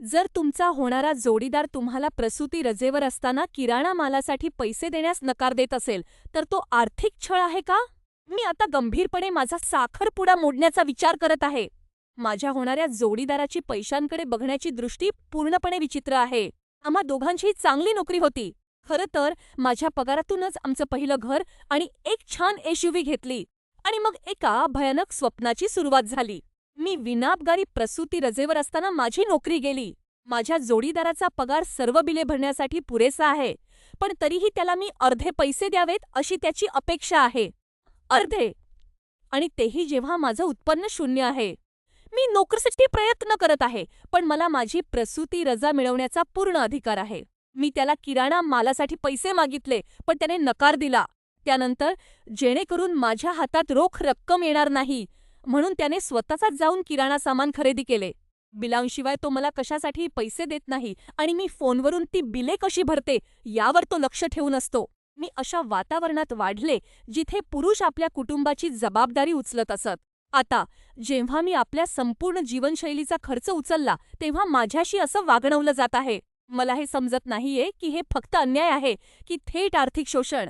जर तुमचा होणारा जोडीदार तुम्हाला प्रसूती रजेवर असताना किराणा मालासाठी पैसे देण्यास नकार देत असेल, तर तो आर्थिक छळ आहे का? मी आता गंभीरपणे माझा साखरपुडा मोडण्याचा विचार करत आहे. माझ्या होणाऱ्या जोडीदाराची पैशांकडे बघण्याची दृष्टी पूर्णपणे विचित्र आहे. आम्हा दोघांचीही चांगली नोकरी होती. खरं तर माझ्या पगारातूनच आमचं पहिलं घर आणि एक छान एसयूव्ही घेतली आणि मग एका भयानक स्वप्नाची सुरुवात झाली. मी विनापगारी प्रसूती रजेवर असताना माझी नोकरी गेली. माझ्या जोडीदाराचा पगार सर्व बिले भरण्यासाठी पुरेसा आहे, पण तरीही त्याला मी अर्धे पैसे द्यावेत अशी त्याची अपेक्षा आहे. अर्धे! आणि तेही जेव्हा माझं उत्पन्न शून्य आहे. मी नोकरीसाठी प्रयत्न करत आहे, पण मला माझी प्रसूती रजा मिळवण्याचा पूर्ण अधिकार आहे. मी त्याला किराणा मालासाठी पैसे मागितले, पण त्याने नकार दिला. त्यानंतर जेणेकरून माझ्या हातात रोख रक्कम येणार नाही, म्हणून त्याने स्वतःचाच जाऊन किराणा सामान खरेदी केले. बिलांशिवाय तो मला कशासाठी पैसे देत नाही आणि मी फोनवरून ती बिले कशी भरते यावर तो लक्ष ठेवून असतो. मी अशा वातावरणात वाढले जिथे पुरुष आपल्या कुटुंबाची जबाबदारी उचलत असत. आता जेव्हा मी आपल्या संपूर्ण जीवनशैलीचा खर्च उचलला, तेव्हा माझ्याशी असं वागणवलं जात आहे. मला हे समजत नाहीये की हे फक्त अन्याय आहे की थेट आर्थिक शोषण.